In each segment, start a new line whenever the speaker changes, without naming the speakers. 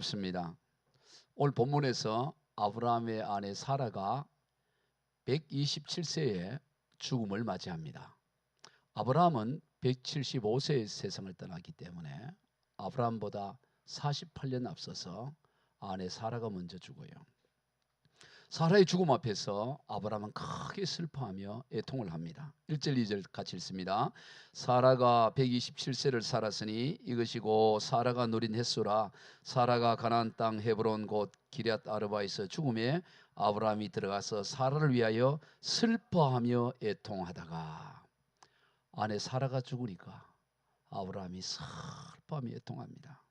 반갑습니다. 오늘 본문에서 아브라함의 아내 사라가 127세에 죽음을 맞이합니다. 아브라함은 175세에 세상을 떠나기 때문에 아브라함보다 48년 앞서서 아내 사라가 먼저 죽어요. 사라의 죽음 앞에서 아브라함은 크게 슬퍼하며 애통을 합니다. 1절 2절 같이 읽습니다. 사라가 127세를 살았으니 이것이고 사라가 누린 햇수라. 사라가 가나안 땅 헤브론 곧 기럇 아르바에서 죽음에 아브라함이 들어가서 사라를 위하여 슬퍼하며 애통하다가 아내 사라가 죽으니까 아브라함이 슬퍼하며 애통합니다.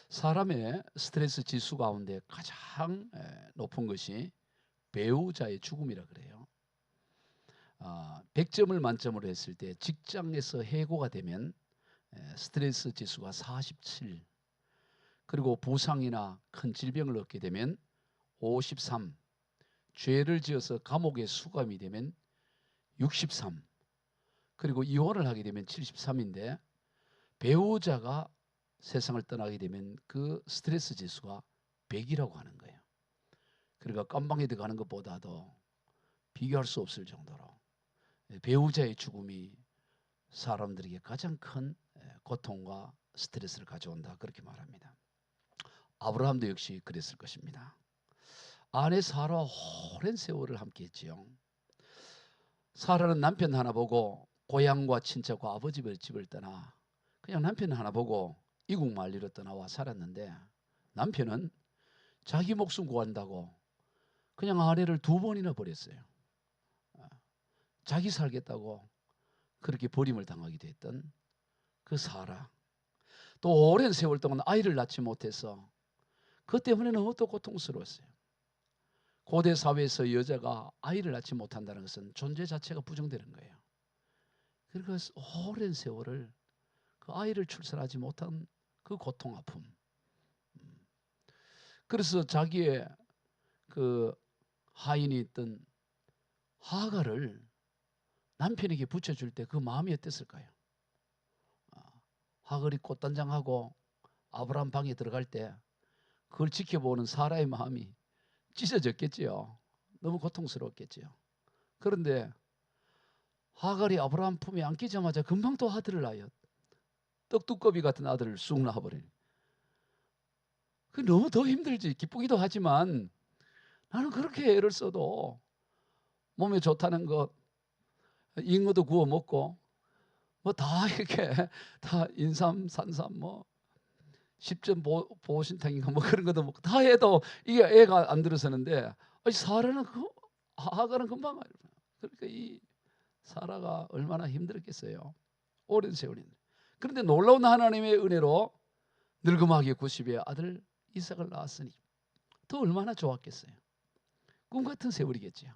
사람의 스트레스 지수 가운데 가장 높은 것이 배우자의 죽음이라 그래요. 100점을 만점으로 했을 때 직장에서 해고가 되면 스트레스 지수가 47, 그리고 부상이나 큰 질병을 얻게 되면 53, 죄를 지어서 감옥에 수감이 되면 63, 그리고 이혼을 하게 되면 73인데 배우자가 세상을 떠나게 되면 그 스트레스 지수가 100이라고 하는 거예요. 그러니까 깜방에 들어가는 것보다도 비교할 수 없을 정도로 배우자의 죽음이 사람들에게 가장 큰 고통과 스트레스를 가져온다, 그렇게 말합니다. 아브라함도 역시 그랬을 것입니다. 아내 사라와 오랜 세월을 함께 했지요. 사라는 남편 하나 보고 고향과 친척과 아버지 집을 떠나 그냥 남편 하나 보고 이국 만리로 떠나와 살았는데, 남편은 자기 목숨 구한다고 그냥 아내를 2번이나 버렸어요. 자기 살겠다고 그렇게 버림을 당하기도 했던 그 사라, 또 오랜 세월 동안 아이를 낳지 못해서 그 때문에 너무 또 고통스러웠어요. 고대 사회에서 여자가 아이를 낳지 못한다는 것은 존재 자체가 부정되는 거예요. 그래서 오랜 세월을 그 아이를 출산하지 못한 그 고통, 아픔. 그래서 자기의 그 하인이 있던 하가를 남편에게 붙여줄 때 그 마음이 어땠을까요? 하갈이 꽃단장하고 아브라함 방에 들어갈 때 그걸 지켜보는 사라의 마음이 찢어졌겠지요. 너무 고통스러웠겠지요. 그런데 하갈이 아브라함 품에 안기자마자 금방 또 아들을 낳아요. 떡두꺼비 같은 아들을 쑥 낳아버리니 그 너무 더 힘들지. 기쁘기도 하지만 나는 그렇게 애를 써도 몸에 좋다는 것, 잉어도 구워 먹고 뭐 다 이렇게 다 인삼, 산삼, 뭐 10전 보신탕인가 뭐 그런 것도 먹고 다 해도 이게 애가 안 들어서는데, 사라는 하갈은 금방 알아요. 그러니까 이 사라가 얼마나 힘들었겠어요. 오랜 세월인데. 그런데 놀라운 하나님의 은혜로 늙음하게 90에 아들 이삭을 낳았으니 더 얼마나 좋았겠어요. 꿈 같은 세월이겠죠.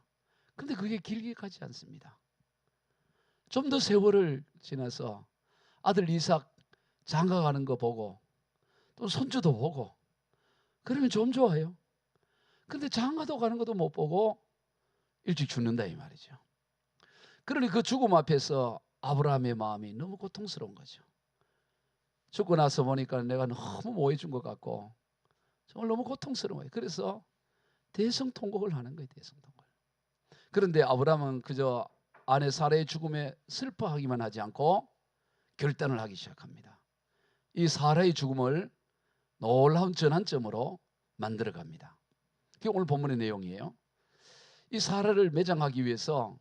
근데 그게 길게 가지 않습니다. 좀 더 세월을 지나서 아들 이삭 장가 가는 거 보고 또 손주도 보고 그러면 좀 좋아요. 근데 장가도 가는 것도 못 보고 일찍 죽는다 이 말이죠. 그러니 그 죽음 앞에서 아브라함의 마음이 너무 고통스러운 거죠. 죽고 나서 보니까 내가 너무 모해준 것 같고 정말 너무 고통스러워요. 그래서 대성통곡을 하는 거예요. 대성통곡. 그런데 아브라함은 그저 아내 사라의 죽음에 슬퍼하기만 하지 않고 결단을 하기 시작합니다. 이 사라의 죽음을 놀라운 전환점으로 만들어갑니다. 그게 오늘 본문의 내용이에요. 이 사라를 매장하기 위해서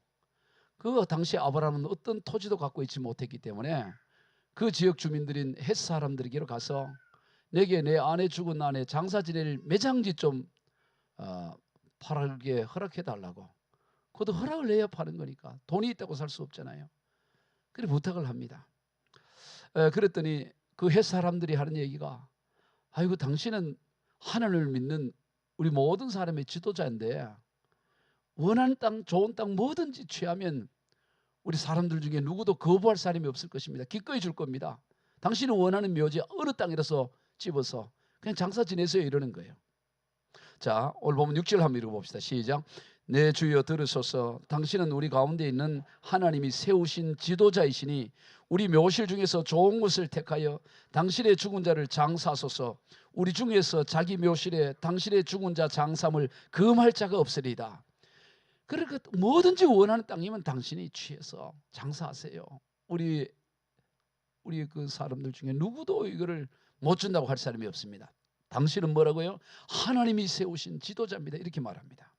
그 당시 아브라함은 어떤 토지도 갖고 있지 못했기 때문에 그 지역 주민들인 헷 사람들에게로 가서 내게 내 아내 죽은 아내 장사 지낼 매장지 좀 팔게 허락해 달라고. 그것도 허락을 내야 파는 거니까 돈이 있다고 살 수 없잖아요. 그래 부탁을 합니다. 그랬더니 그 헷 사람들이 하는 얘기가, 아이고 당신은 하나님을 믿는 우리 모든 사람의 지도자인데 원하는 땅, 좋은 땅 뭐든지 취하면 우리 사람들 중에 누구도 거부할 사람이 없을 것입니다. 기꺼이 줄 겁니다. 당신은 원하는 묘지 어느 땅이라서 집어서 그냥 장사 지내세요 이러는 거예요. 자, 오늘 보면 6절 한번 읽어봅시다. 시작. 내 주여 들으소서. 당신은 우리 가운데 있는 하나님이 세우신 지도자이시니 우리 묘실 중에서 좋은 것을 택하여 당신의 죽은 자를 장사하소서. 우리 중에서 자기 묘실에 당신의 죽은 자 장삼을 금할 자가 없으리이다. 그러니까 뭐든지 원하는 땅이면 당신이 취해서 장사하세요. 우리 그 사람들 중에 누구도 이거를 못 준다고 할 사람이 없습니다. 당신은 뭐라고요? 하나님이 세우신 지도자입니다. 이렇게 말합니다.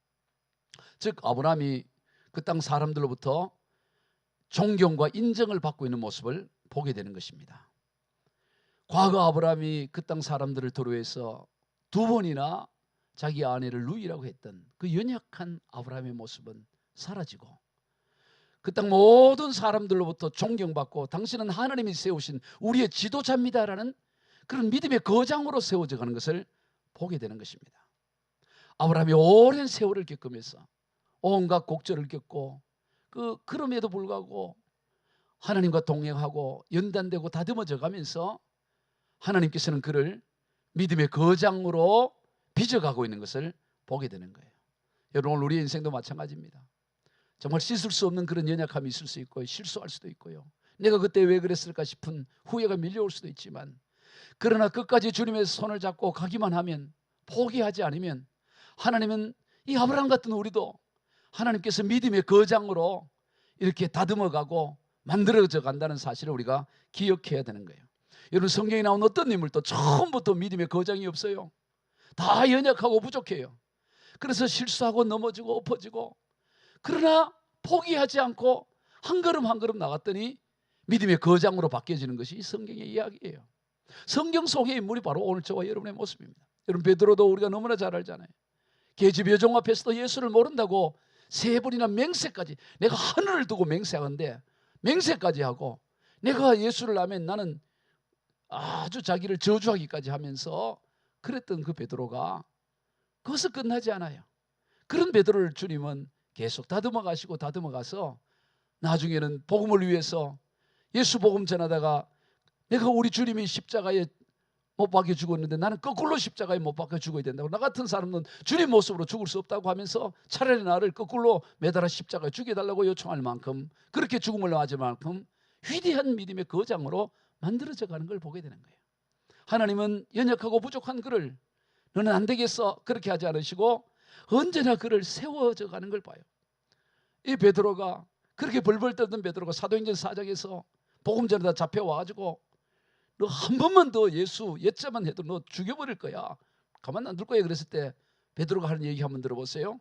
즉 아브라함이 그 땅 사람들로부터 존경과 인정을 받고 있는 모습을 보게 되는 것입니다. 과거 아브라함이 그 땅 사람들을 도로해서 2번이나 자기 아내를 누이라고 했던 그 연약한 아브라함의 모습은 사라지고 그 땅 모든 사람들로부터 존경받고 당신은 하나님이 세우신 우리의 지도자입니다라는 그런 믿음의 거장으로 세워져 가는 것을 보게 되는 것입니다. 아브라함이 오랜 세월을 겪으면서 온갖 곡절을 겪고 그럼에도 불구하고 하나님과 동행하고 연단되고 다듬어져 가면서 하나님께서는 그를 믿음의 거장으로 빚어가고 있는 것을 보게 되는 거예요. 여러분 오늘 우리의 인생도 마찬가지입니다. 정말 씻을 수 없는 그런 연약함이 있을 수 있고 실수할 수도 있고요. 내가 그때 왜 그랬을까 싶은 후회가 밀려올 수도 있지만 그러나 끝까지 주님의 손을 잡고 가기만 하면 포기하지 않으면 하나님은 이 아브라함 같은 우리도 하나님께서 믿음의 거장으로 이렇게 다듬어가고 만들어져 간다는 사실을 우리가 기억해야 되는 거예요. 여러분 성경에 나온 어떤 인물도 처음부터 믿음의 거장이 없어요. 다 연약하고 부족해요. 그래서 실수하고 넘어지고 엎어지고 그러나 포기하지 않고 한 걸음 한 걸음 나갔더니 믿음의 거장으로 바뀌어지는 것이 성경의 이야기예요. 성경 속의 인물이 바로 오늘 저와 여러분의 모습입니다. 여러분 베드로도 우리가 너무나 잘 알잖아요. 계집 여종 앞에서도 예수를 모른다고 3번이나 맹세까지, 내가 하늘을 두고 맹세하는데 맹세까지 하고 내가 예수를 알면 나는 아주 자기를 저주하기까지 하면서 그랬던 그 베드로가 거기서 끝나지 않아요. 그런 베드로를 주님은 계속 다듬어 가시고 다듬어 가서 나중에는 복음을 위해서 예수 복음 전하다가 내가 우리 주님이 십자가에 못 박혀 죽었는데 나는 거꾸로 십자가에 못 박혀 죽어야 된다고, 나 같은 사람은 주님 모습으로 죽을 수 없다고 하면서 차라리 나를 거꾸로 매달아 십자가에 죽여달라고 요청할 만큼, 그렇게 죽음을 맞을 만큼 위대한 믿음의 거장으로 만들어져 가는 걸 보게 되는 거예요. 하나님은 연약하고 부족한 그를 너는 안 되겠어 그렇게 하지 않으시고 언제나 그를 세워져 가는 걸 봐요. 이 베드로가, 그렇게 벌벌 떨던 베드로가 사도행전 4장에서 복음 전하다 잡혀와가지고 너 한 번만 더 예수 옛자만 해도 너 죽여버릴 거야, 가만 안 둘 거야 그랬을 때 베드로가 하는 얘기 한번 들어보세요.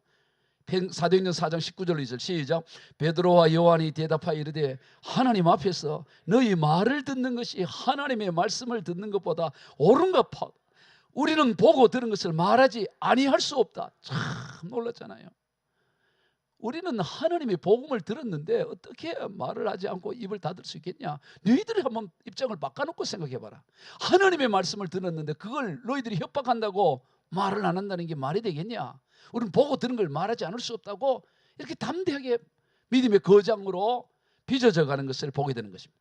사도행전 4장 19절 2절 시작. 베드로와 요한이 대답하여 이르되 하나님 앞에서 너희 말을 듣는 것이 하나님의 말씀을 듣는 것보다 옳은가 파. 우리는 보고 들은 것을 말하지 아니할 수 없다. 참 놀랐잖아요. 우리는 하나님의 복음을 들었는데 어떻게 말을 하지 않고 입을 닫을 수 있겠냐. 너희들이 한번 입장을 바꿔놓고 생각해봐라. 하나님의 말씀을 들었는데 그걸 너희들이 협박한다고 말을 안 한다는 게 말이 되겠냐. 우리는 보고 들은 걸 말하지 않을 수 없다고 이렇게 담대하게 믿음의 거장으로 빚어져 가는 것을 보게 되는 것입니다.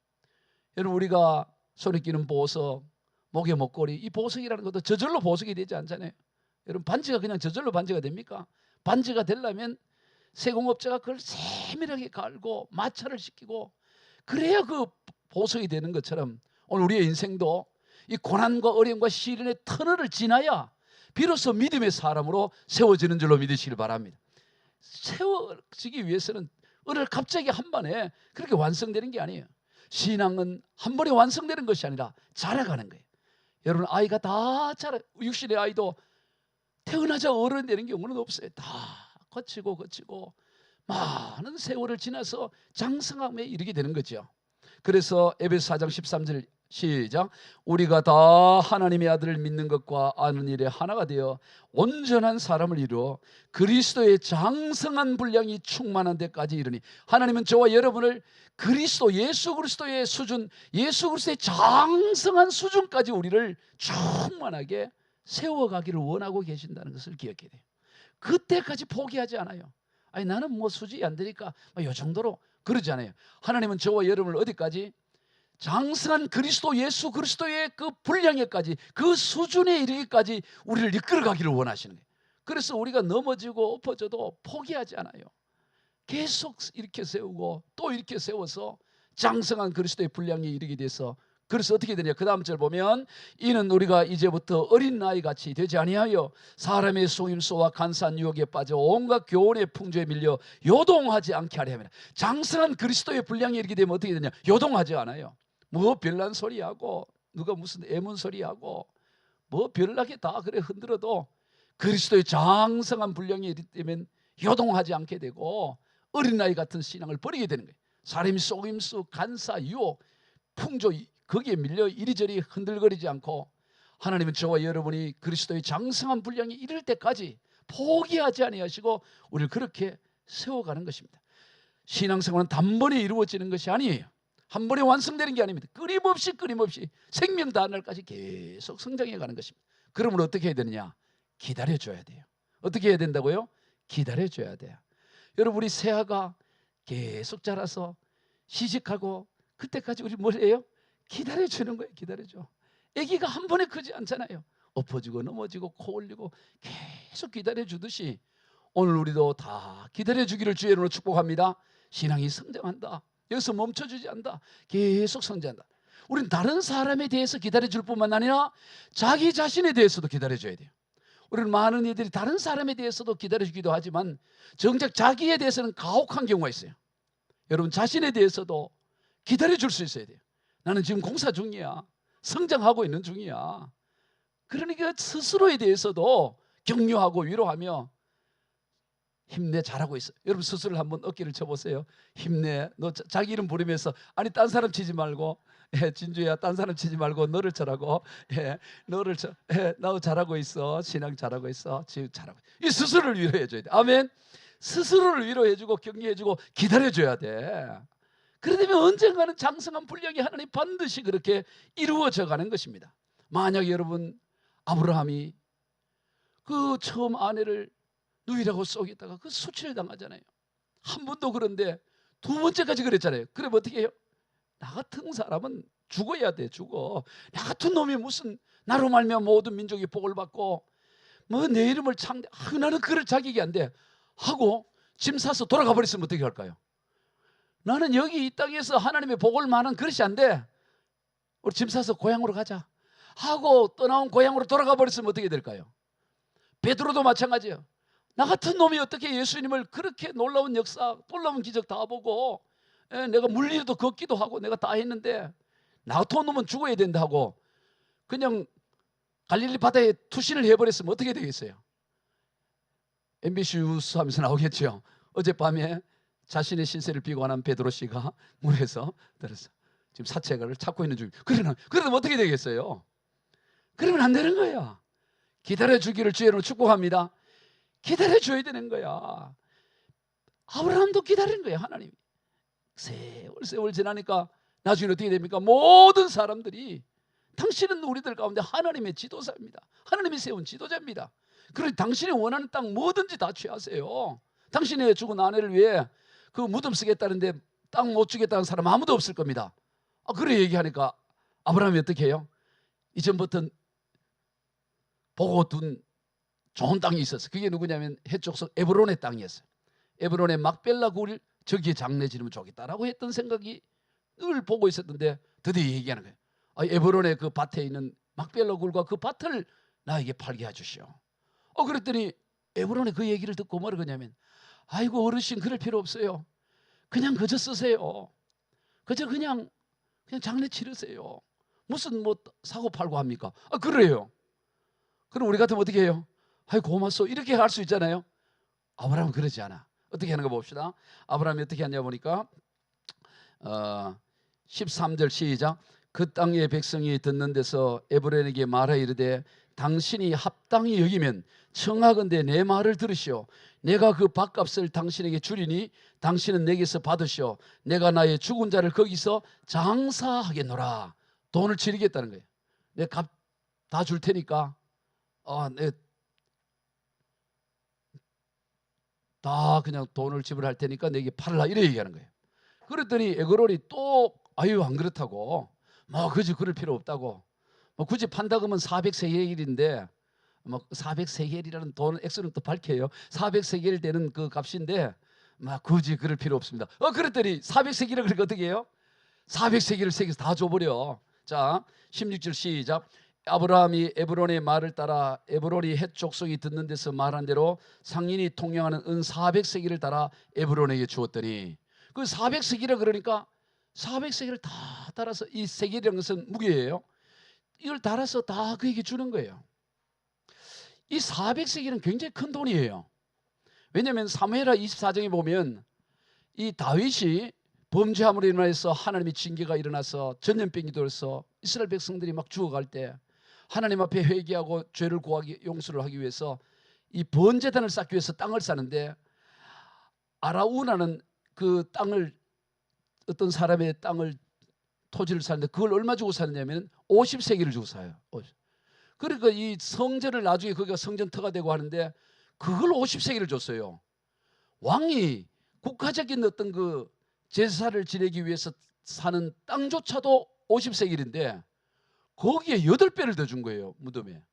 여러분 우리가 손에 끼는 보석, 목에 목걸이, 이 보석이라는 것도 저절로 보석이 되지 않잖아요. 여러분 반지가 그냥 저절로 반지가 됩니까? 반지가 되려면 세공업자가 그걸 세밀하게 갈고 마찰을 시키고 그래야 그 보석이 되는 것처럼 오늘 우리의 인생도 이 고난과 어려움과 시련의 터널을 지나야 비로소 믿음의 사람으로 세워지는 줄로 믿으시길 바랍니다. 세워지기 위해서는 오늘 갑자기 한 번에 그렇게 완성되는 게 아니에요. 신앙은 한 번에 완성되는 것이 아니라 자라가는 거예요. 여러분 아이가 다 자라, 육신의 아이도 태어나자 어른 되는 경우는 없어요. 다 거치고 많은 세월을 지나서 장성함에 이르게 되는 거죠. 그래서 에베소 4장 13절 시작. 우리가 다 하나님의 아들을 믿는 것과 아는 일에 하나가 되어 온전한 사람을 이루어 그리스도의 장성한 분량이 충만한 데까지 이르니, 하나님은 저와 여러분을 그리스도 예수 그리스도의 수준, 예수 그리스도의 장성한 수준까지 우리를 충만하게 세워가기를 원하고 계신다는 것을 기억해야 돼요. 그때까지 포기하지 않아요. 아니 나는 뭐 수준이 안 되니까 이 정도로 그러지 않아요. 하나님은 저와 여러분을 어디까지? 장성한 그리스도 예수 그리스도의 그 분량에까지, 그 수준에 이르기까지 우리를 이끌어가기를 원하시는 거예요. 그래서 우리가 넘어지고 엎어져도 포기하지 않아요. 계속 이렇게 세우고 또 이렇게 세워서 장성한 그리스도의 분량에 이르게 돼서, 그래서 어떻게 되냐, 그 다음 절 보면 이는 우리가 이제부터 어린 나이 같이 되지 아니하여 사람의 속임수와 간사한 유혹에 빠져 온갖 교훈의 풍조에 밀려 요동하지 않게 하려 함이라. 장성한 그리스도의 분량에 이르게 되면 어떻게 되냐, 요동하지 않아요. 뭐 별난 소리하고 누가 무슨 애문 소리하고 뭐 별나게 다 그래 흔들어도 그리스도의 장성한 분량에 이르면 요동하지 않게 되고 어린아이 같은 신앙을 버리게 되는 거예요. 사람이 속임수, 간사, 유혹, 풍조 거기에 밀려 이리저리 흔들거리지 않고 하나님은 저와 여러분이 그리스도의 장성한 분량에 이를 때까지 포기하지 아니하시고 우리를 그렇게 세워가는 것입니다. 신앙생활은 단번에 이루어지는 것이 아니에요. 한 번에 완성되는 게 아닙니다. 끊임없이 생명 다한 날까지 계속 성장해 가는 것입니다. 그러면 어떻게 해야 되느냐? 기다려줘야 돼요. 어떻게 해야 된다고요? 기다려줘야 돼요. 여러분, 우리 새아가 계속 자라서 시집가고 그때까지 우리 뭘 해요? 기다려주는 거예요. 기다려줘. 아기가 한 번에 크지 않잖아요. 엎어지고 넘어지고 코 올리고 계속 기다려주듯이 오늘 우리도 다 기다려주기를 주의 이름으로 축복합니다. 신앙이 성장한다. 여기서 멈춰주지 않는다. 계속 성장한다. 우리는 다른 사람에 대해서 기다려줄 뿐만 아니라 자기 자신에 대해서도 기다려줘야 돼요. 우리는 많은 이들이 다른 사람에 대해서도 기다려주기도 하지만 정작 자기에 대해서는 가혹한 경우가 있어요. 여러분, 자신에 대해서도 기다려줄 수 있어야 돼요. 나는 지금 공사 중이야. 성장하고 있는 중이야. 그러니까 스스로에 대해서도 격려하고 위로하며 힘내, 잘하고 있어. 여러분, 스스로 한번 어깨를 쳐보세요. 힘내. 너 자기 이름 부르면서, 아니 딴 사람 치지 말고, 진주야 딴 사람 치지 말고 너를 쳐라고. 너를 쳐. 너 잘하고 있어. 신앙 잘하고 있어. 지금 잘하고. 이 스스로를 위로해줘야 돼. 아멘. 스스로를 위로해주고 격려해주고 기다려줘야 돼. 그러면 언젠가는 장성한 분량이 하나님 반드시 그렇게 이루어져 가는 것입니다. 만약 여러분, 아브라함이 그 처음 아내를 누이라고 쏘겠다가 그 수치를 당하잖아요. 한 번도. 그런데 두 번째까지 그랬잖아요. 그러면 어떻게 해요? 나 같은 사람은 죽어야 돼. 죽어. 나 같은 놈이 무슨 나로 말미암아 모든 민족이 복을 받고 뭐 내 이름을 나는 그럴 자격이 안 돼 하고 짐 싸서 돌아가 버렸으면 어떻게 할까요? 나는 여기 이 땅에서 하나님의 복을 많은 그릇이 안 돼. 우리 짐 싸서 고향으로 가자 하고 떠나온 고향으로 돌아가 버렸으면 어떻게 될까요? 베드로도 마찬가지예요. 나 같은 놈이 어떻게 예수님을 그렇게 놀라운 역사, 놀라운 기적 다 보고 내가 물리로도 걷기도 하고 내가 다 했는데 나 같은 놈은 죽어야 된다 하고 그냥 갈릴리 바다에 투신을 해버렸으면 어떻게 되겠어요? MBC 뉴스 하면서 나오겠죠. 어젯밤에 자신의 신세를 비관한 베드로 씨가 물에서 들어서 지금 사체를 찾고 있는 중이에요. 그러면 어떻게 되겠어요? 그러면 안 되는 거야. 기다려주기를 주의 이름으로 축복합니다. 기다려줘야 되는 거야. 아브라함도 기다린 거야. 하나님이 세월 지나니까 나중에 어떻게 됩니까? 모든 사람들이 당신은 우리들 가운데 하나님의 지도자입니다. 하나님이 세운 지도자입니다. 그러니 당신이 원하는 땅 뭐든지 다 취하세요. 당신의 죽은 아내를 위해 그 무덤 쓰겠다는데 땅 못 주겠다는 사람 아무도 없을 겁니다. 그래 얘기하니까 아브라함이 어떻게 해요? 이전부터 보고 둔 좋은 땅이 있었어요. 그게 누구냐면 해족속 에브론의 땅이었어요. 에브론의 막벨라 굴 저기에 장례 지르면 좋겠다라고 했던 생각이 늘 보고 있었는데 드디어 얘기하는 거예요. 에브론의 그 밭에 있는 막벨라 굴과 그 밭을 나에게 팔게 해주시오. 그랬더니 에브론의 그 얘기를 듣고 뭐라 그러냐면, 아이고 어르신 그럴 필요 없어요. 그냥 그저 쓰세요. 그저 그냥 장례 치르세요. 무슨 뭐 사고 팔고 합니까? 그래요. 그럼 우리 같으면 어떻게 해요? 아이 고맙소 이렇게 할 수 있잖아요. 아브라함은 그러지 않아. 어떻게 하는 거 봅시다. 아브라함이 어떻게 하냐 보니까 13절 시작. 그 땅의 백성이 듣는 데서 에브론에게 말하 이르되 당신이 합당히 여기면 청하건대 내 말을 들으시오. 내가 그 밭값을 당신에게 주리니 당신은 내게서 받으시오. 내가 나의 죽은 자를 거기서 장사하겠노라. 돈을 치르겠다는 거예요. 내 값 다 줄 테니까 내 다 그냥 돈을 지불할 테니까 내게 팔라 이래 얘기하는 거예요. 그랬더니 에그론이 또 아유 안 그렇다고 뭐 굳이 그럴 필요 없다고 뭐 굳이 판다 그러면 400세의 일인데 뭐 400세겔이라는 돈 액수는 또 밝혀요. 400세겔 되는 그 값인데 막 굳이 그럴 필요 없습니다. 그랬더니 400세겔을 그러니까 어떻게 해요? 400세겔을 세계에서 다 줘버려. 자, 16절 시작. 아브라함이 에브론의 말을 따라 에브론이 헷 족속이 듣는 데서 말한 대로 상인이 통용하는 은 400세겔을 따라 에브론에게 주었더니, 그 400세겔이라 그러니까 400세겔을 다 따라서, 이 세겔이라는 것은 무게예요. 이걸 달아서 다 그에게 주는 거예요. 이 400세겔은 굉장히 큰 돈이에요. 왜냐하면 사무엘하 24장에 보면 이 다윗이 범죄함으로 인해서 하나님의 징계가 일어나서 전염병이 돌아서 이스라엘 백성들이 막 죽어갈 때 하나님 앞에 회개하고 죄를 구하기, 용서를 하기 위해서 이 번제단을 쌓기 위해서 땅을 사는데, 아라우나는 그 땅을, 어떤 사람의 땅을, 토지를 사는데 그걸 얼마 주고 사느냐면 50세겔을 주고 사요. 그러니까 이 성전을 나중에 거기가 성전터가 되고 하는데 그걸 50세겔을 줬어요. 왕이 국가적인 어떤 그 제사를 지내기 위해서 사는 땅조차도 50세겔인데 거기에 8배를 더 준 거예요, 무덤에.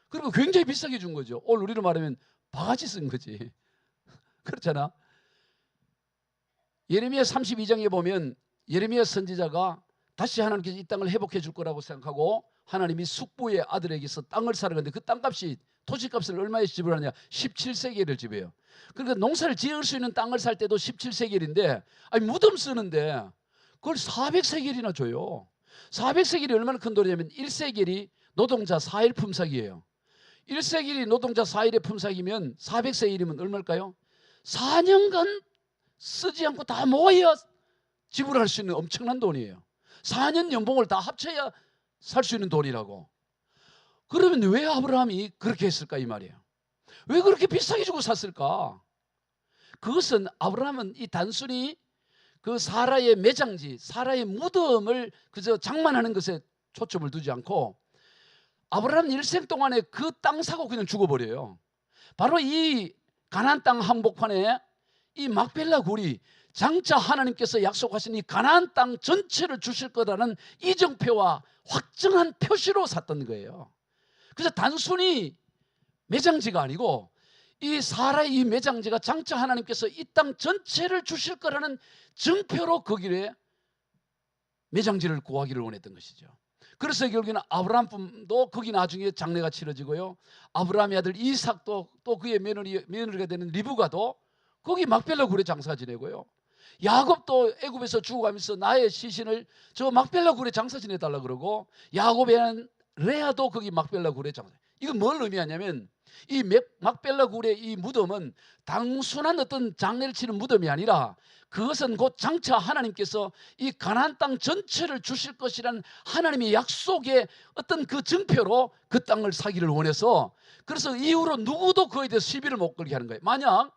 그리고 굉장히 비싸게 준 거죠. 오늘 우리로 말하면 바가지 쓴 거지. 그렇잖아. 예레미야 32장에 보면 예레미야 선지자가 다시 하나님께서 이 땅을 회복해 줄 거라고 생각하고 하나님이 숙부의 아들에게서 땅을 사러 갔는데 그 땅값이, 토지값을 얼마에 지불하냐? 17세겔을 지불해요. 그러니까 농사를 지을 수 있는 땅을 살 때도 17세겔인데, 아니 무덤 쓰는데 그걸 400세겔이나 줘요. 400세겔이 얼마나 큰 돈이냐면 1세겔이 노동자 4일 품삯이에요. 1세겔이 노동자 4일의 품삯이면 400세겔이면 얼마일까요? 4년간 쓰지 않고 다 모아야 지불할 수 있는 엄청난 돈이에요. 4년 연봉을 다 합쳐야 살 수 있는 돈이라고. 그러면 왜 아브라함이 그렇게 했을까 이 말이에요. 왜 그렇게 비싸게 주고 샀을까? 그것은 아브라함은 이 단순히 그 사라의 매장지, 사라의 무덤을 그저 장만하는 것에 초점을 두지 않고 아브라함 일생 동안에 그 땅 사고 그냥 죽어버려요. 바로 이 가나안 땅 한복판에 이 막벨라 굴이 장차 하나님께서 약속하신 이 가나안 땅 전체를 주실 거라는 이정표와 확정한 표시로 샀던 거예요. 그래서 단순히 매장지가 아니고 이 사라의 이 매장지가 장차 하나님께서 이 땅 전체를 주실 거라는 증표로 거기에 매장지를 구하기를 원했던 것이죠. 그래서 결국에는 아브라함도 거기 나중에 장례가 치러지고요. 아브라함의 아들 이삭도 또 그의 며느리가 되는 리브가도 거기 막벨라 굴에 장사 지내고요. 야곱도 애굽에서 죽어가면서 나의 시신을 저 막벨라 굴에 장사 지내달라 그러고, 야곱의 아는 레아도 거기 막벨라 굴에 장사. 이건 뭘 의미하냐면 이 막벨라 굴의 이 무덤은 단순한 어떤 장례를 치는 무덤이 아니라 그것은 곧 장차 하나님께서 이 가나안 땅 전체를 주실 것이란 하나님의 약속의 어떤 그 증표로 그 땅을 사기를 원해서, 그래서 이후로 누구도 그에 대해서 시비를 못 걸게 하는 거예요. 만약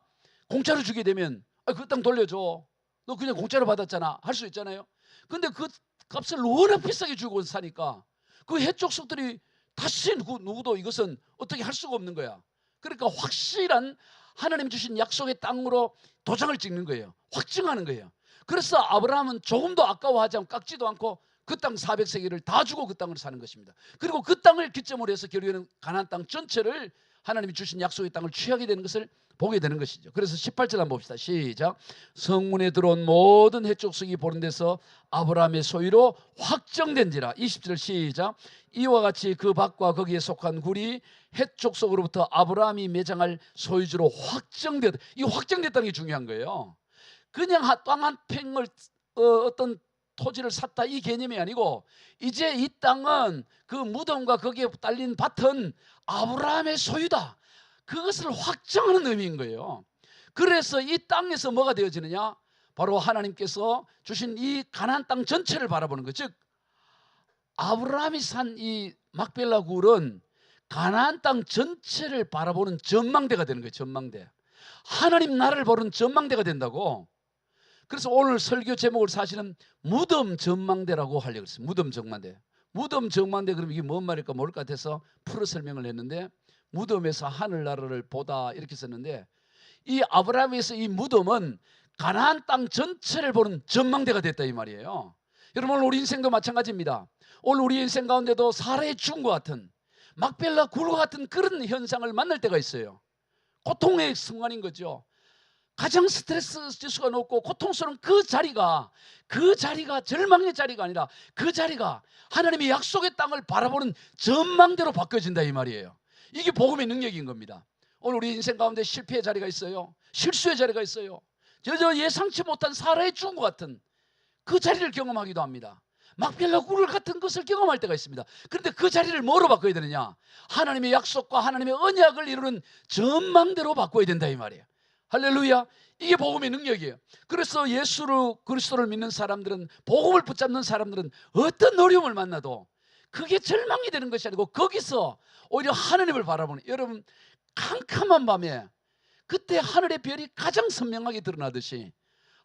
공짜로 주게 되면 그 땅 돌려줘, 너 그냥 공짜로 받았잖아 할 수 있잖아요. 근데 그 값을 워낙 비싸게 주고 사니까 그 해족속들이 다시 누구도 이것은 어떻게 할 수가 없는 거야. 그러니까 확실한 하나님 주신 약속의 땅으로 도장을 찍는 거예요. 확증하는 거예요. 그래서 아브라함은 조금도 아까워하지 않고 깎지도 않고 그 땅 400세겔을 다 주고 그 땅을 사는 것입니다. 그리고 그 땅을 기점으로 해서 결국에는 가나안 땅 전체를 하나님이 주신 약속의 땅을 취하게 되는 것을 보게 되는 것이죠. 그래서 18절 한번 봅시다. 시작. 성문에 들어온 모든 해족속이 보는 데서 아브라함의 소유로 확정된지라. 20절 시작. 이와 같이 그 밭과 거기에 속한 굴이 해족속으로부터 아브라함이 매장할 소유주로 확정되었다. 이 확정됐다는 게 중요한 거예요. 그냥 땅 한 팽을 어떤 토지를 샀다 이 개념이 아니고, 이제 이 땅은 그 무덤과 거기에 딸린 밭은 아브라함의 소유다, 그것을 확정하는 의미인 거예요. 그래서 이 땅에서 뭐가 되어지느냐? 바로 하나님께서 주신 이 가나안 땅 전체를 바라보는 것. 즉 아브라함이 산 이 막벨라 굴은 가나안 땅 전체를 바라보는 전망대가 되는 거예요. 전망대. 하나님 나라를 보는 전망대가 된다고. 그래서 오늘 설교 제목을 사실은 무덤 전망대라고 하려고 했어요. 무덤 전망대. 무덤 전망대, 그럼 이게 뭔 말일까 모를 것 같아서 풀어 설명을 했는데, 무덤에서 하늘나라를 보다 이렇게 썼는데, 이 아브라함에서 이 무덤은 가나안 땅 전체를 보는 전망대가 됐다 이 말이에요. 여러분 오늘 우리 인생도 마찬가지입니다. 오늘 우리 인생 가운데도 사라의 죽음과 같은, 막벨라 굴과 같은 그런 현상을 만날 때가 있어요. 고통의 순간인 거죠. 가장 스트레스 지수가 높고 고통스러운 그 자리가 절망의 자리가 아니라 그 자리가 하나님의 약속의 땅을 바라보는 전망대로 바뀌어진다 이 말이에요. 이게 복음의 능력인 겁니다. 오늘 우리 인생 가운데 실패의 자리가 있어요. 실수의 자리가 있어요. 저 예상치 못한 사라의 죽음 같은 그 자리를 경험하기도 합니다. 막벨라 굴 같은 것을 경험할 때가 있습니다. 그런데 그 자리를 뭐로 바꿔야 되느냐? 하나님의 약속과 하나님의 언약을 이루는 전망대로 바꿔야 된다 이 말이에요. 할렐루야. 이게 복음의 능력이에요. 그래서 예수를 그리스도를 믿는 사람들은, 복음을 붙잡는 사람들은 어떤 어려움을 만나도 그게 절망이 되는 것이 아니고 거기서 오히려 하나님을 바라보는, 여러분 캄캄한 밤에 그때 하늘의 별이 가장 선명하게 드러나듯이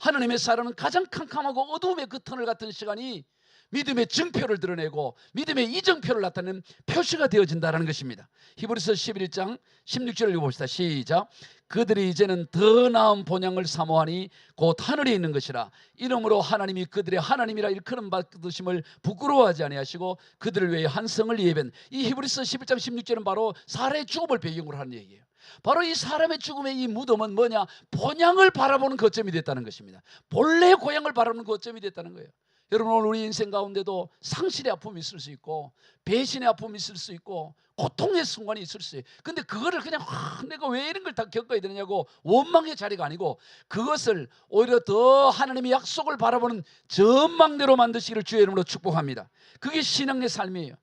하나님의 사람은 가장 캄캄하고 어두움의 그 터널 같은 시간이 믿음의 증표를 드러내고 믿음의 이정표를 나타내는 표시가 되어진다는 것입니다. 히브리서 11장 16절을 읽어봅시다. 시작. 그들이 이제는 더 나은 본향을 사모하니 곧 하늘에 있는 것이라. 이러므로 하나님이 그들의 하나님이라 일컬음 받으심을 부끄러워하지 아니하시고 그들을 위해 한 성을 예배한. 이 히브리서 11장 16절은 바로 사라의 죽음을 배경으로 하는 얘기예요. 바로 이 사람의 죽음의 이 무덤은 뭐냐? 본향을 바라보는 거점이 됐다는 것입니다. 본래의 고향을 바라보는 거점이 됐다는 거예요. 여러분, 오늘 우리 인생 가운데도 상실의 아픔이 있을 수 있고 배신의 아픔이 있을 수 있고 고통의 순간이 있을 수 있어요. 근데 그거를 그냥 내가 왜 이런 걸 다 겪어야 되느냐고 원망의 자리가 아니고 그것을 오히려 더 하나님의 약속을 바라보는 전망대로 만드시기를 주의 이름으로 축복합니다. 그게 신앙의 삶이에요.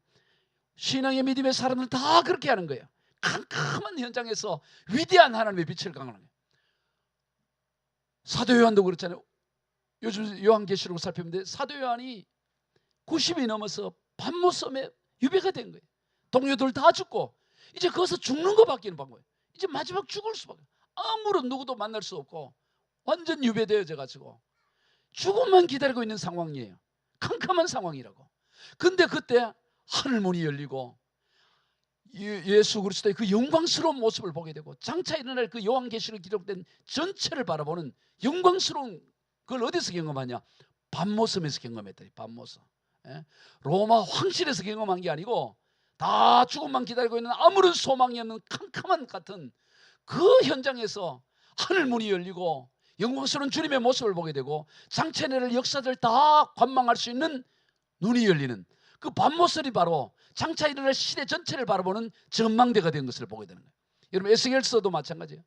신앙의 믿음의 사람들은 다 그렇게 하는 거예요. 캄캄한 현장에서 위대한 하나님의 빛을 강하는 거예요. 사도 요한도 그렇잖아요. 요즘 요한계시록을 살펴보는데 사도 요한이 90이 넘어서 밤모섬에 유배가 된 거예요. 동료들 다 죽고 이제 거기서 죽는 것밖에는 방법이에요. 이제 마지막 죽을 수밖에, 아무런 누구도 만날 수 없고 완전 유배되어져 가지고 죽음만 기다리고 있는 상황이에요. 캄캄한 상황이라고. 근데 그때 하늘문이 열리고 예수 그리스도의 그 영광스러운 모습을 보게 되고 장차 일어날 그 요한계시록 기록된 전체를 바라보는 영광스러운, 그걸 어디서 경험하냐? 밤모섬에서 경험했더니, 밤모섬. 로마 황실에서 경험한 게 아니고 다 죽음만 기다리고 있는 아무런 소망이 없는 캄캄한 같은 그 현장에서 하늘문이 열리고 영광스러운 주님의 모습을 보게 되고 장차 일어날 역사들 다 관망할 수 있는 눈이 열리는 그 밤모습이 바로 장차 일어날 시대 전체를 바라보는 전망대가 된 것을 보게 되는 거예요. 여러분, 에스겔서도 마찬가지예요.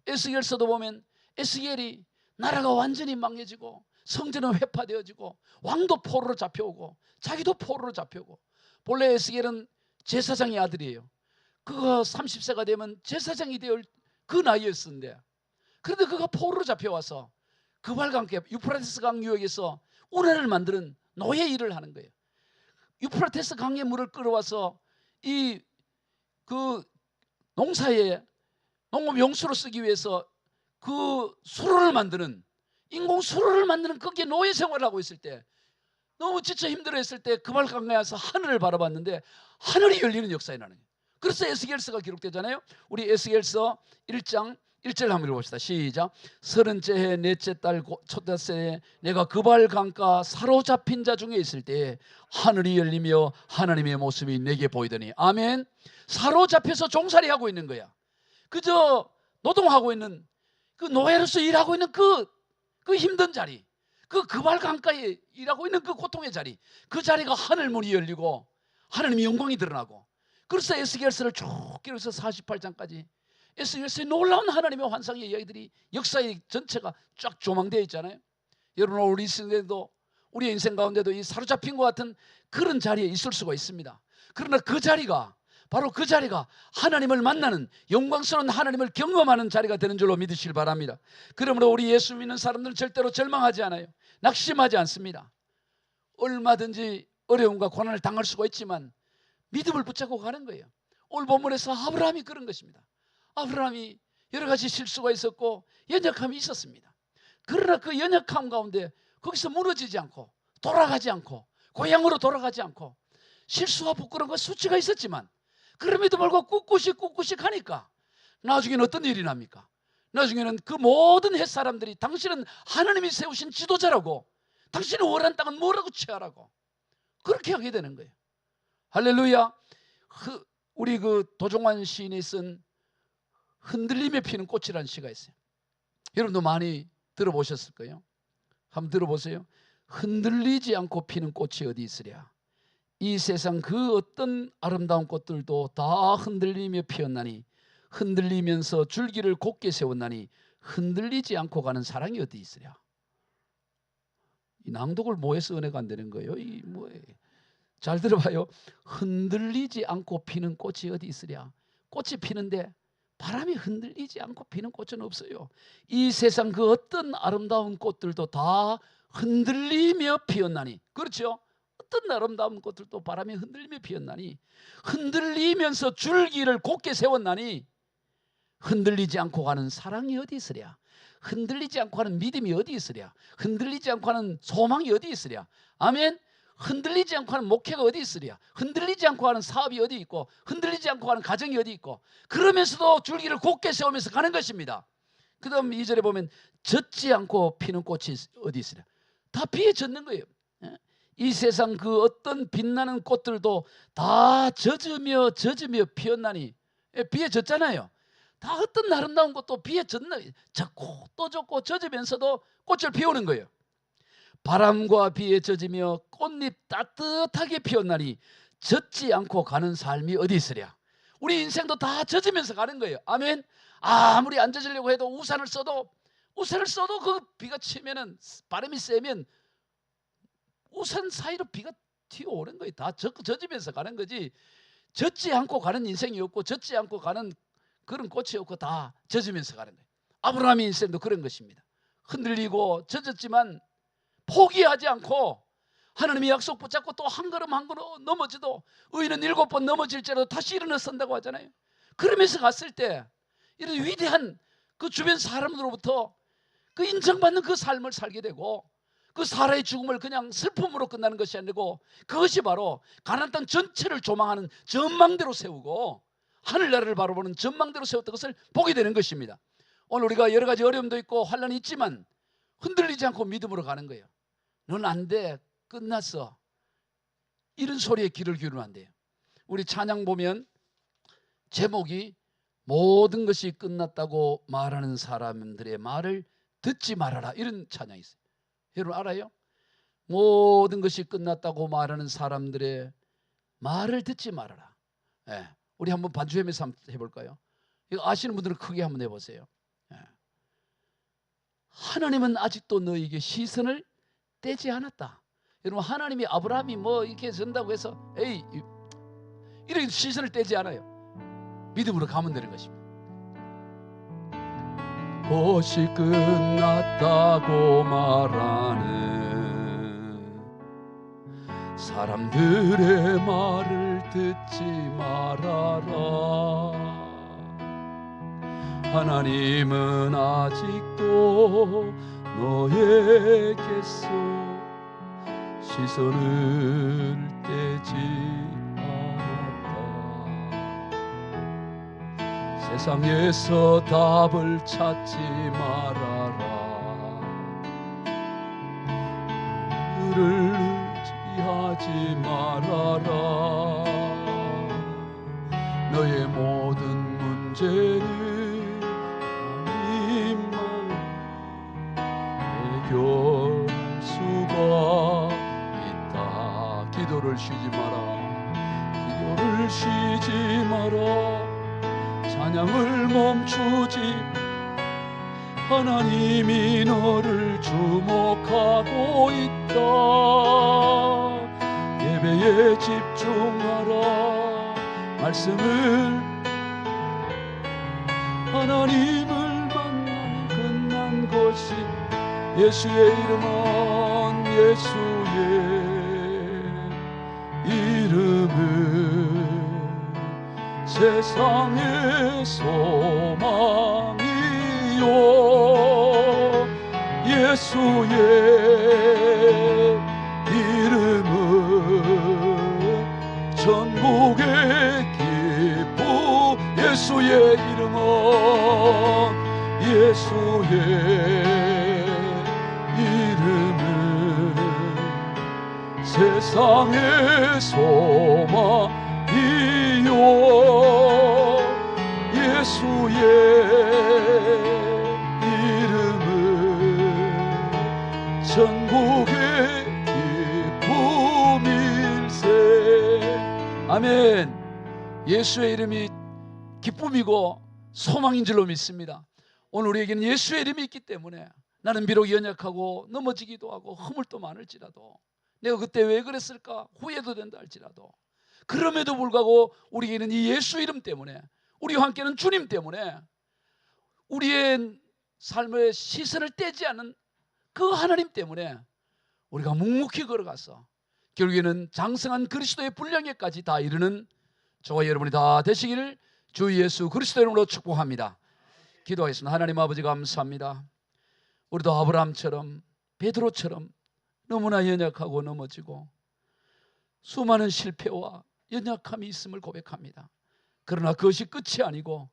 에스겔서도 보면 에스겔이 나라가 완전히 망해지고 성전은 회파되어지고 왕도 포로로 잡혀오고 자기도 포로로 잡혀오고, 본래 에스겔은 제사장의 아들이에요. 그가 30세가 되면 제사장이 되어 그 나이였는데, 그런데 그가 포로로 잡혀와서 그발과 함께 유프라테스 강 유역에서 운하를 만드는 노예 일을 하는 거예요. 유프라테스 강의 물을 끌어와서 그 농사에 농업 용수로 쓰기 위해서 그 수로를 만드는, 인공 수로를 만드는 거기에 노예 생활을 하고 있을 때, 너무 지쳐 힘들어했을 때 그발 강가에 와서 하늘을 바라봤는데 하늘이 열리는 역사에 나는 거예요. 그래서 에스겔서가 기록되잖아요. 우리 에스겔서 1장 1절 한번 읽어봅시다. 시작. 30째 해 넷째 달 첫째 해에 내가 그발 강가 사로잡힌 자 중에 있을 때 하늘이 열리며 하나님의 모습이 내게 보이더니. 아멘. 사로잡혀서 종살이 하고 있는 거야. 그저 노동하고 있는, 그 노예로서 일하고 있는 그 힘든 자리, 그발 강가에 일하고 있는 그 고통의 자리, 그 자리가 하늘문이 열리고 하나님의 영광이 드러나고. 그래서 에스겔서를 쭉 기록해서 48장까지 에스겔서의 놀라운 하나님의 환상의 이야기들이, 역사의 전체가 쫙 조망되어 있잖아요. 여러분, 우리 인생 가운데도 이 사로잡힌 것 같은 그런 자리에 있을 수가 있습니다. 그러나 그 자리가, 바로 그 자리가 하나님을 만나는, 영광스러운 하나님을 경험하는 자리가 되는 줄로 믿으시길 바랍니다. 그러므로 우리 예수 믿는 사람들은 절대로 절망하지 않아요. 낙심하지 않습니다. 얼마든지 어려움과 고난을 당할 수가 있지만 믿음을 붙잡고 가는 거예요. 오늘 본문에서 아브라함이 그런 것입니다. 아브라함이 여러 가지 실수가 있었고 연약함이 있었습니다. 그러나 그 연약함 가운데 거기서 무너지지 않고 돌아가지 않고 고향으로 돌아가지 않고, 실수와 부끄러운 것 수치가 있었지만 그럼에도 불구하고 꿋꿋이 가니까 나중에는 어떤 일이 납니까? 나중에는 그 모든 햇사람들이 당신은 하나님이 세우신 지도자라고, 당신의 원한 땅은 뭐라고 취하라고 그렇게 하게 되는 거예요. 할렐루야. 우리 그 도종환 시인이 쓴 흔들림에 피는 꽃이라는 시가 있어요. 여러분도 많이 들어보셨을 거예요. 한번 들어보세요. 흔들리지 않고 피는 꽃이 어디 있으랴. 이 세상 그 어떤 아름다운 꽃들도 다 흔들리며 피었나니 흔들리면서 줄기를 곧게 세웠나니 흔들리지 않고 가는 사랑이 어디 있으랴. 이 낭독을 뭐해서 은혜가 안 되는 거예요? 잘 들어봐요. 흔들리지 않고 피는 꽃이 어디 있으랴. 꽃이 피는데 바람이 흔들리지 않고 피는 꽃은 없어요. 이 세상 그 어떤 아름다운 꽃들도 다 흔들리며 피었나니, 그렇죠? 어떤 아름다운 꽃들도 바람이 흔들리며 피었나니 흔들리면서 줄기를 곧게 세웠나니 흔들리지 않고 가는 사랑이 어디 있으랴. 흔들리지 않고 하는 믿음이 어디 있으랴. 흔들리지 않고 하는 소망이 어디 있으랴. 아멘. 흔들리지 않고 하는 목회가 어디 있으랴. 흔들리지 않고 하는 사업이 어디 있고 흔들리지 않고 하는 가정이 어디 있고 그러면서도 줄기를 곧게 세우면서 가는 것입니다. 그 다음 2절에 보면 젖지 않고 피는 꽃이 어디 있으랴. 다 비에 젖는 거예요. 이 세상 그 어떤 빛나는 꽃들도 다 젖으며 피었나니, 비에 젖잖아요. 다 어떤 아름다운 것도 비에 젖고 또 젖고 젖으면서도 꽃을 피우는 거예요. 바람과 비에 젖으며 꽃잎 따뜻하게 피었나니 젖지 않고 가는 삶이 어디 있으랴. 우리 인생도 다 젖으면서 가는 거예요. 아멘. 아무리 안 젖으려고 해도 우산을 써도 그 비가 치면은 바람이 세면 우산 사이로 비가 튀어오는 거예요. 다 젖으면서 가는 거지. 젖지 않고 가는 인생이 없고 젖지 않고 가는 그런 꽃이 없고 다 젖으면서 가는 거예요. 아브라함의 인생도 그런 것입니다. 흔들리고 젖었지만 포기하지 않고 하나님의 약속 붙잡고 또 한 걸음 한 걸음 넘어져도 의인은 7번 넘어질지라도 다시 일어나 선다고 하잖아요. 그러면서 갔을 때 이런 위대한 그 주변 사람들로부터 그 인정받는 그 삶을 살게 되고 그 사라의 죽음을 그냥 슬픔으로 끝나는 것이 아니고 그것이 바로 가나안 땅 전체를 조망하는 전망대로 세우고 하늘나라를 바라보는 전망대로 세웠던 것을 보게 되는 것입니다. 오늘 우리가 여러 가지 어려움도 있고 환난이 있지만 흔들리지 않고 믿음으로 가는 거예요. 넌 안 돼. 끝났어. 이런 소리에 귀를 기울이면 안 돼요. 우리 찬양 보면 제목이 모든 것이 끝났다고 말하는 사람들의 말을 듣지 말아라. 이런 찬양이 있어요. 여러분 알아요? 모든 것이 끝났다고 말하는 사람들의 말을 듣지 말아라. 네. 우리 한번 반주하면서 한번 해볼까요? 이거 아시는 분들은 크게 한번 해보세요. 네. 하나님은 아직도 너에게 시선을 떼지 않았다. 여러분 하나님이 아브라함이 뭐 이렇게 전다고 해서 이렇게 시선을 떼지 않아요. 믿음으로 가면 되는 것입니다. 꽃이 끝났다고 말하는 사람들의 말을 듣지 말아라. 하나님은 아직도 너에게서 시선을 떼지 않았다. 세상에서 답을 찾지 말아라. 그를 의지하지 말아라. 너의 모든 문제는 하나님만 해결 수가 있다. 기도를 쉬지 마라. 기도를 쉬지 마라. 찬양을 멈추지. 하나님이 너를 주목하고 있다. 예배에 집중하라. 말씀을 하나님을 만나면 끝난 것이 예수의 이름은 예수의 이름은 세상의 소망이요 예수의 이름은 천국의 기쁨 예수의 이름은 예수의 이름은 세상의 소망이요 예수의 이름은 천국의 기쁨일세. 아멘. 예수의 이름이 기쁨이고 소망인 줄로 믿습니다. 오늘 우리에게는 예수의 이름이 있기 때문에 나는 비록 연약하고 넘어지기도 하고 허물도 많을지라도, 내가 그때 왜 그랬을까 후회도 된다 할지라도, 그럼에도 불구하고 우리에게는 이 예수 이름 때문에, 우리와 함께는 주님 때문에, 우리의 삶의 시선을 떼지 않는 그 하나님 때문에 우리가 묵묵히 걸어가서 결국에는 장성한 그리스도의 분량에까지 다 이르는 저와 여러분이 다 되시기를 주 예수 그리스도 이름으로 축복합니다. 기도하겠습니다. 하나님 아버지 감사합니다. 우리도 아브라함처럼 베드로처럼 너무나 연약하고 넘어지고 수많은 실패와 연약함이 있음을 고백합니다. 그러나 그것이 끝이 아니고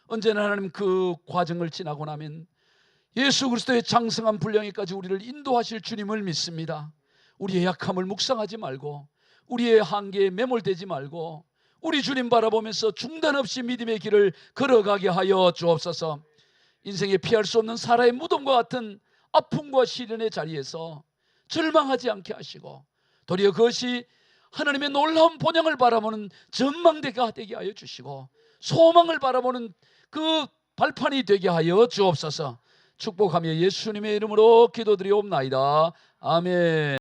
언제나 하나님 그 과정을 지나고 나면 예수 그리스도의 장성한 분량에까지 우리를 인도하실 주님을 믿습니다. 우리의 약함을 묵상하지 말고 우리의 한계에 매몰되지 말고 우리 주님 바라보면서 중단 없이 믿음의 길을 걸어가게 하여 주옵소서. 인생에 피할 수 없는 사라의 무덤과 같은 아픔과 시련의 자리에서 절망하지 않게 하시고 도리어 그것이 하나님의 놀라운 본향을 바라보는 전망대가 되게 하여 주시고 소망을 바라보는 그 발판이 되게 하여 주옵소서. 축복하며 예수님의 이름으로 기도드리옵나이다. 아멘.